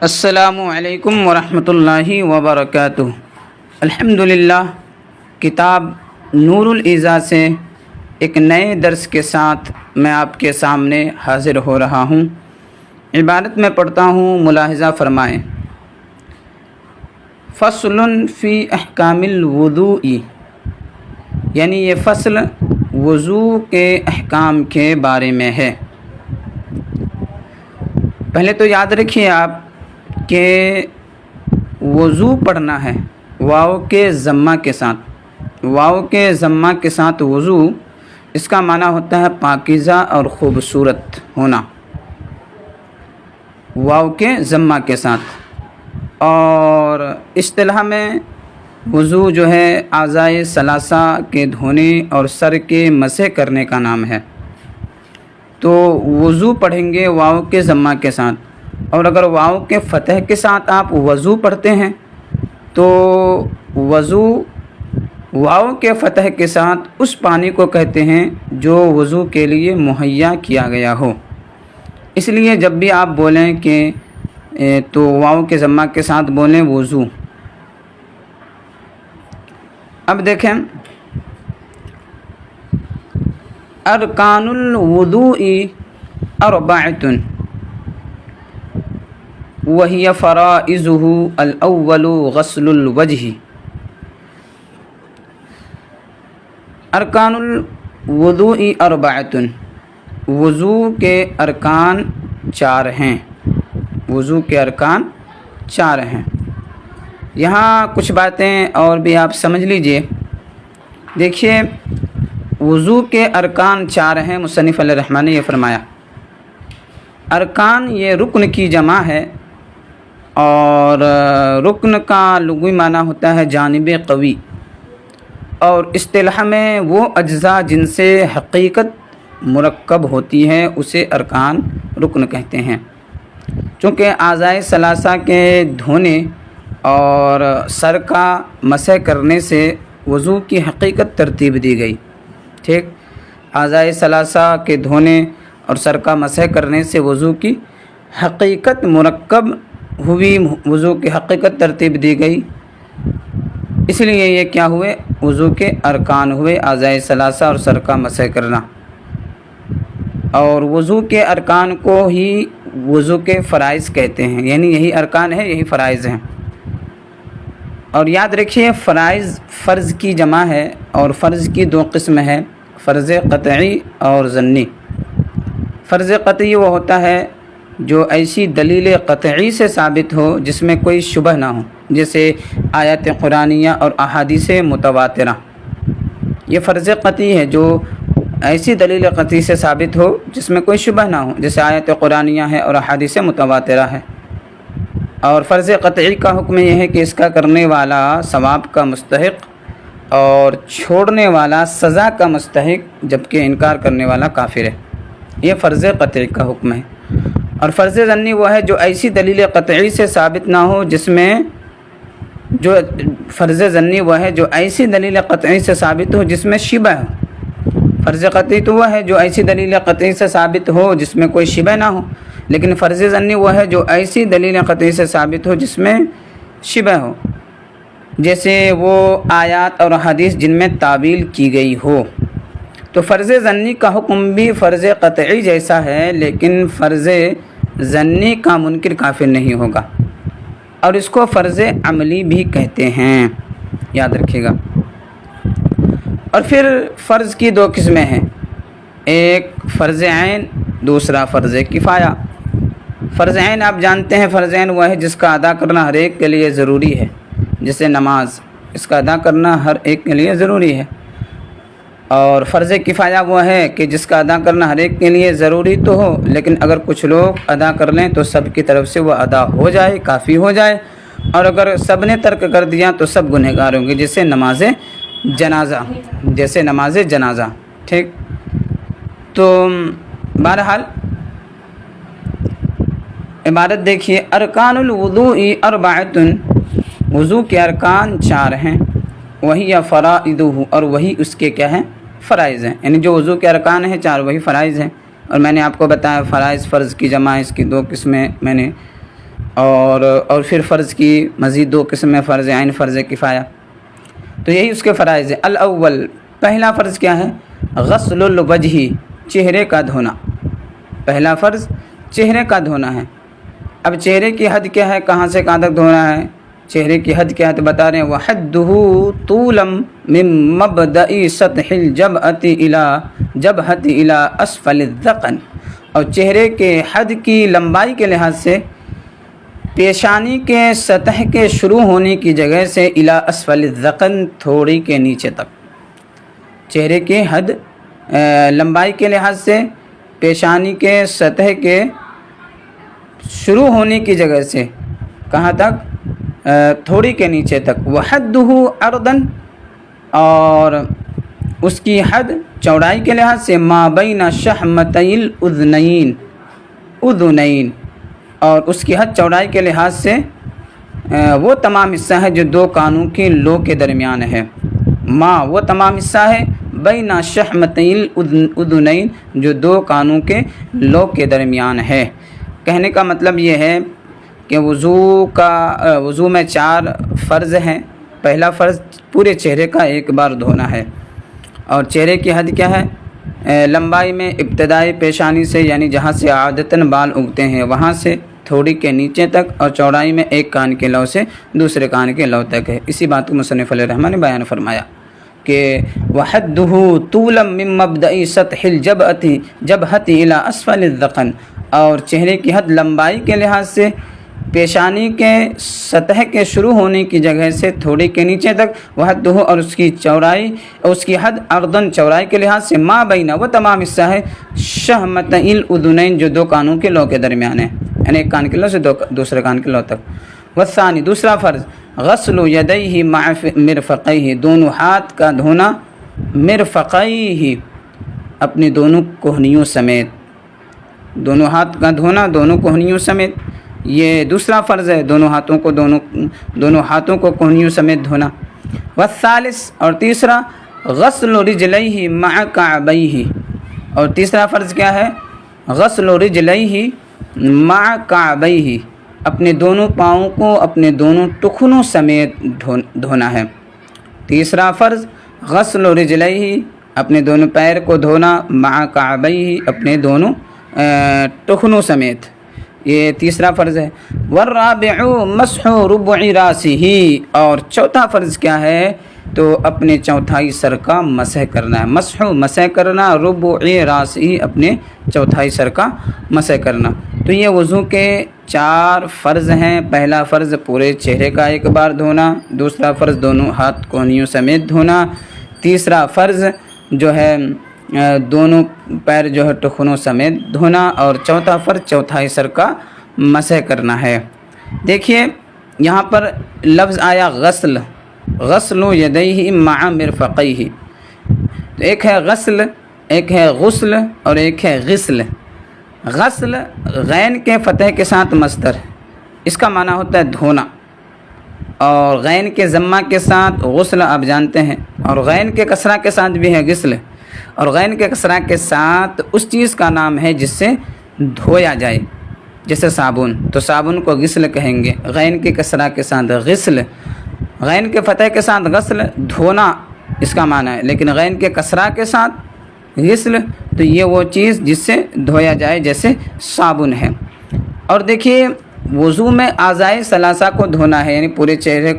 السلام علیکم ورحمۃ اللہ وبرکاتہ۔ الحمدللہ، کتاب نور الایضاح سے ایک نئے درس کے ساتھ میں آپ کے سامنے حاضر ہو رہا ہوں۔ عبارت میں پڑھتا ہوں، ملاحظہ فرمائیں۔ فصل فی احکام الوضوء، یعنی یہ فصل وضو کے احکام کے بارے میں ہے۔ پہلے تو یاد رکھیے آپ کہ وضو پڑھنا ہے واو کے ضمہ کے ساتھ۔ واو کے ضمہ کے ساتھ وضو، اس کا معنی ہوتا ہے پاکیزہ اور خوبصورت ہونا، واو کے ضمہ کے ساتھ۔ اور اصطلاح میں وضو جو ہے اعضائے ثلاثہ کے دھونے اور سر کے مسح کرنے کا نام ہے۔ تو وضو پڑھیں گے واو کے ضمہ کے ساتھ، اور اگر واو کے فتح کے ساتھ آپ وضو پڑھتے ہیں تو وضو واو کے فتح کے ساتھ اس پانی کو کہتے ہیں جو وضو کے لیے مہیا کیا گیا ہو۔ اس لیے جب بھی آپ بولیں کہ تو واو کے ضمہ کے ساتھ بولیں وضو۔ اب دیکھیں، ارکان الوضوء اربعۃ وہی فرائضہ الاول غسل الوجہ۔ ارکان الوضوء اربعۃ، وضو کے ارکان چار ہیں۔ وضو کے ارکان چار ہیں۔ یہاں کچھ باتیں اور بھی آپ سمجھ لیجئے۔ دیکھیے، وضو کے ارکان چار ہیں۔ مصنف علیہ الرحمٰن نے یہ فرمایا، ارکان یہ رکن کی جمع ہے، اور رکن کا لغوی معنی ہوتا ہے جانب قوی، اور اصطلاح میں وہ اجزاء جن سے حقیقت مرکب ہوتی ہے اسے ارکان رکن کہتے ہیں۔ چونکہ اعضائے ثلاثہ کے دھونے اور سر کا مسح کرنے سے وضو کی حقیقت ترتیب دی گئی، ٹھیک۔ اعضائے ثلاثہ کے دھونے اور سر کا مسح کرنے سے وضو کی حقیقت مرکب ہوئی، وضو کی حقیقت ترتیب دی گئی، اس لیے یہ کیا ہوئے، وضو کے ارکان ہوئے، اعضائے ثلاثہ اور سر کا مسح کرنا۔ اور وضو کے ارکان کو ہی وضو کے فرائض کہتے ہیں، یعنی یہی ارکان ہے، یہی فرائض ہیں۔ اور یاد رکھیے، فرائض فرض کی جمع ہے، اور فرض کی دو قسم ہے، فرض قطعی اور ظنی۔ فرض قطعی وہ ہوتا ہے جو ایسی دلیل قطعی سے ثابت ہو جس میں کوئی شبہ نہ ہو، جیسے آیات قرآنیہ اور احادیث متواترہ۔ یہ فرض قطعی ہے جو ایسی دلیل قطعی سے ثابت ہو جس میں کوئی شبہ نہ ہو، جیسے آیات قرآنیہ ہے اور احادیث متواترہ ہے۔ اور فرض قطعی کا حکم یہ ہے کہ اس کا کرنے والا ثواب کا مستحق اور چھوڑنے والا سزا کا مستحق، جبکہ انکار کرنے والا کافر ہے۔ یہ فرض قطعی کا حکم ہے۔ اور فرض ظنی وہ ہے جو ایسی دلیل قطعی سے ثابت نہ ہو جس میں فرض ظنی وہ ہے جو ایسی دلیل قطعی سے ثابت ہو جس میں شبہ ہو۔ فرض قطعی تو وہ ہے جو ایسی دلیل قطعی سے ثابت ہو جس میں کوئی شبہ نہ ہو، لیکن فرض ظنی وہ ہے جو ایسی دلیل قطعی سے ثابت ہو جس میں شبہ ہو، جیسے وہ آیات اور حدیث جن میں تعویل کی گئی ہو۔ تو فرض ظنی کا حکم بھی فرض قطعی جیسا ہے، لیکن فرض ظنی کا منکر کافر نہیں ہوگا، اور اس کو فرض عملی بھی کہتے ہیں، یاد رکھیے گا۔ اور پھر فرض کی دو قسمیں ہیں، ایک فرض عین، دوسرا فرض کفایہ۔ فرض عین آپ جانتے ہیں، فرض عین وہ ہے جس کا ادا کرنا ہر ایک کے لیے ضروری ہے، جیسے نماز، اس کا ادا کرنا ہر ایک کے لیے ضروری ہے۔ اور فرض کفایہ وہ ہے کہ جس کا ادا کرنا ہر ایک کے لیے ضروری تو ہو، لیکن اگر کچھ لوگ ادا کر لیں تو سب کی طرف سے وہ ادا ہو جائے، کافی ہو جائے، اور اگر سب نے ترک کر دیا تو سب گنہگار ہوں گے، جیسے نماز جنازہ، ٹھیک۔ تو بہرحال عبارت دیکھیے، ارکان الوضوء اربعۃ، وضو کے ارکان چار ہیں، وہی فرائضہ، اور وہی اس کے کیا ہیں، فرائض ہیں، یعنی جو وضو کے ارکان ہیں چار وہی فرائض ہیں۔ اور میں نے آپ کو بتایا فرائض فرض کی جمع، اس کی دو قسمیں میں نے اور پھر فرض کی مزید 2 قسم میں، فرض عین، فرض کفایہ. تو یہی اس کے فرائض ہیں. الاول، پہلا فرض کیا ہے؟ غسل الوجہ، چہرے کا دھونا. پہلا فرض چہرے کا دھونا ہے. اب چہرے کی حد کیا ہے؟ کہاں سے کہاں تک دھونا ہے؟ چہرے کی حد کیا ہے تو بتا رہے ہیں وَحَدُّهُ طُولًا مِن مَبْدَئِ سَطْحِ الْجَبْهَةِ إِلَى أَسْفَلِ الذَّقَنِ. اور چہرے کے حد کی لمبائی کے لحاظ سے پیشانی کے سطح کے شروع ہونے کی جگہ سے الی اسفل الذقن، تھوڑی کے نیچے تک. چہرے کی حد لمبائی کے لحاظ سے پیشانی کے سطح کے شروع ہونے کی جگہ سے کہاں تک؟ تھوڑی کے نیچے تک. وَحَدُّهُ عَرْضًا، اور اس کی حد چوڑائی کے لحاظ سے ما بین شحمتي الاذنین، اور اس کی حد چوڑائی کے لحاظ سے وہ تمام حصہ ہے جو 2 کانوں کی لو کے درمیان ہے. وہ تمام حصہ ہے بین شحمتي الاذنین، جو 2 کانوں کے لو کے درمیان ہے. کہنے کا مطلب یہ ہے کہ وضو میں 4 فرض ہیں. پہلا فرض پورے چہرے کا ایک بار دھونا ہے. اور چہرے کی حد کیا ہے؟ لمبائی میں ابتدائی پیشانی سے، یعنی جہاں سے عادتاً بال اگتے ہیں وہاں سے تھوڑی کے نیچے تک، اور چوڑائی میں ایک کان کے لو سے دوسرے کان کے لو تک ہے. اسی بات کو مصنف علیہ الرحمٰن نے بیان فرمایا کہ وَحَدُّهُ طُولًا مِن مَبْدَئِ سَطْحِ الْجَبْهَةِ إِلَى أَسْفَلِ الذَّقَنِ. اور چہرے کی حد لمبائی کے لحاظ سے پیشانی کے سطح کے شروع ہونے کی جگہ سے تھوڑی کے نیچے تک. وحدہ، اور اس کی چوڑائی، اس کی حد اردن، چوڑائی کے لحاظ سے ما بینہ، وہ تمام حصہ ہے شحمتي الاذنین، جو 2 کانوں کے لو کے درمیان ہے، یعنی ایک کان کے لو سے دوسرے کان کے لو تک. والثانی، دوسرا فرض غسل یدیہ مع مرفقیہ، دونوں ہاتھ کا دھونا، مرفقیہ، اپنی دونوں کوہنیوں سمیت. دونوں ہاتھ کا دھونا دونوں کوہنیوں سمیت، یہ دوسرا فرض ہے. دونوں ہاتھوں کو کوہنیوں سمیت دھونا. والثالث، اور تیسرا غسل رجلیہ مع کعبیہ. اور تیسرا فرض کیا ہے؟ غسل رجلیہ مع کعبیہ، اپنے دونوں پاؤں کو اپنے دونوں ٹخنوں سمیت دھونا ہے. تیسرا فرض غسل رجلیہ، اپنے دونوں پیر کو دھونا، مع کعبیہ، اپنے دونوں ٹخنوں سمیت، یہ تیسرا فرض ہے. والرابع مسح ربع راسہ، اور چوتھا فرض کیا ہے تو اپنے چوتھائی سر کا مسح کرنا ہے. مسح کرنا، ربع راسہ، اپنے چوتھائی سر کا مسح کرنا. تو یہ وضو کے 4 فرض ہیں. پہلا فرض پورے چہرے کا ایک بار دھونا، دوسرا فرض دونوں ہاتھ کوہنیوں سمیت دھونا، تیسرا فرض جو ہے دونوں پیر جو ہے ٹخنوں سمیت دھونا، اور چوتھا فرض چوتھائی سر کا مسح کرنا ہے. دیکھیے یہاں پر لفظ آیا غسل، غسل یدیہ مع مرفقیہ. تو ایک ہے غسل، ایک ہے غسل، اور ایک ہے غسل. غسل غین کے فتح کے ساتھ مصدر، اس کا معنی ہوتا ہے دھونا، اور غین کے ضمہ کے ساتھ غسل آپ جانتے ہیں، اور غین کے کسرہ کے ساتھ بھی ہے غسل. اور غین کے کسرہ کے ساتھ اس چیز کا نام ہے جس سے دھویا جائے، جیسے صابن، تو صابن کو غسل کہیں گے. غین کے کسرہ کے ساتھ غسل، غین کے فتح کے ساتھ غسل، دھونا اس کا معنی ہے، لیکن غین کے کسرہ کے ساتھ غسل تو یہ وہ چیز جس سے دھویا جائے، جیسے صابن ہے. اور دیکھیے وضو میں اعضائے ثلاثہ کو دھونا ہے، یعنی پورے چہرے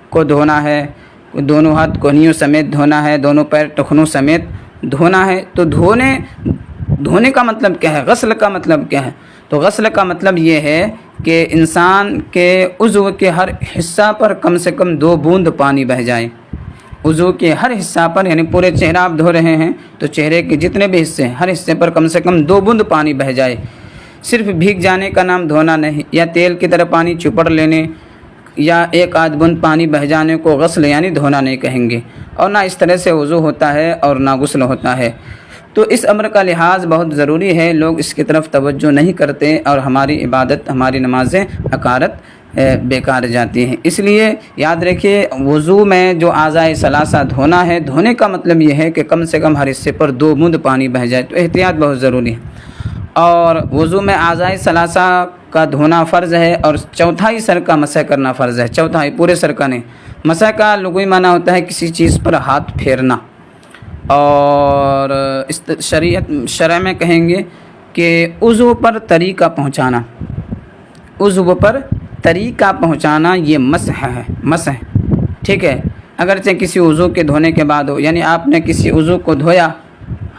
کو دھونا ہے، دونوں ہاتھ کوہنیوں سمیت دھونا ہے، دونوں پیر ٹخنوں سمیت دھونا ہے. تو دھونے کا مطلب کیا ہے؟ غسل کا مطلب کیا ہے؟ تو غسل کا مطلب یہ ہے کہ انسان کے عضو کے ہر حصہ پر کم سے کم 2 بوند پانی بہہ جائے. عضو کے ہر حصہ پر، یعنی پورے چہرہ آپ دھو رہے ہیں تو چہرے کے جتنے بھی حصے ہیں ہر حصے پر کم سے کم 2 بوند پانی بہہ جائے. صرف بھیگ جانے کا نام دھونا نہیں، یا تیل کی طرح پانی چپڑ لینے، یا 1 آدھ بوند پانی بہہ جانے کو غسل یعنی دھونا نہیں کہیں گے. اور نہ اس طرح سے وضو ہوتا ہے اور نہ غسل ہوتا ہے. تو اس امر کا لحاظ بہت ضروری ہے. لوگ اس کی طرف توجہ نہیں کرتے اور ہماری عبادت، ہماری نمازیں عقارت بیکار جاتی ہیں. اس لیے یاد رکھیے وضو میں جو اعضائے ثلاثہ دھونا ہے، دھونے کا مطلب یہ ہے کہ کم سے کم ہر حصے پر 2 بوند پانی بہہ جائے. تو احتیاط بہت ضروری ہے. اور وضو میں اعضائے ثلاثہ کا دھونا فرض ہے اور چوتھائی سر کا مسح کرنا فرض ہے. چوتھائی پورے سر کا نہیں. مسح کا لغوی معنی ہوتا ہے کسی چیز پر ہاتھ پھیرنا. اور شرع میں کہیں گے کہ عضو پر طریقہ پہنچانا. عضو پر طریقہ پہنچانا یہ مسح ہے. مسح ٹھیک ہے. اگرچہ کسی عضو کے دھونے کے بعد ہو، یعنی آپ نے کسی عضو کو دھویا،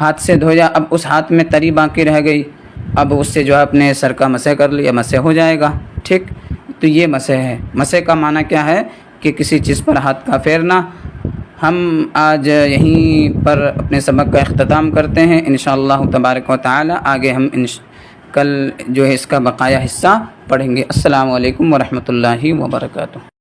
ہاتھ سے دھویا، اب اس ہاتھ میں تری باقی رہ گئی، اب اس سے جو ہے اپنے سر کا مسح کر لیا، مسح ہو جائے گا. ٹھیک، تو یہ مسح ہے. مسح کا معنی کیا ہے کہ کسی چیز پر ہاتھ کا پھیرنا. ہم آج یہیں پر اپنے سبق کا اختتام کرتے ہیں. انشاءاللہ تبارک و تعالی آگے ہم کل جو ہے اس کا بقایا حصہ پڑھیں گے. السلام علیکم ورحمۃ اللہ وبرکاتہ.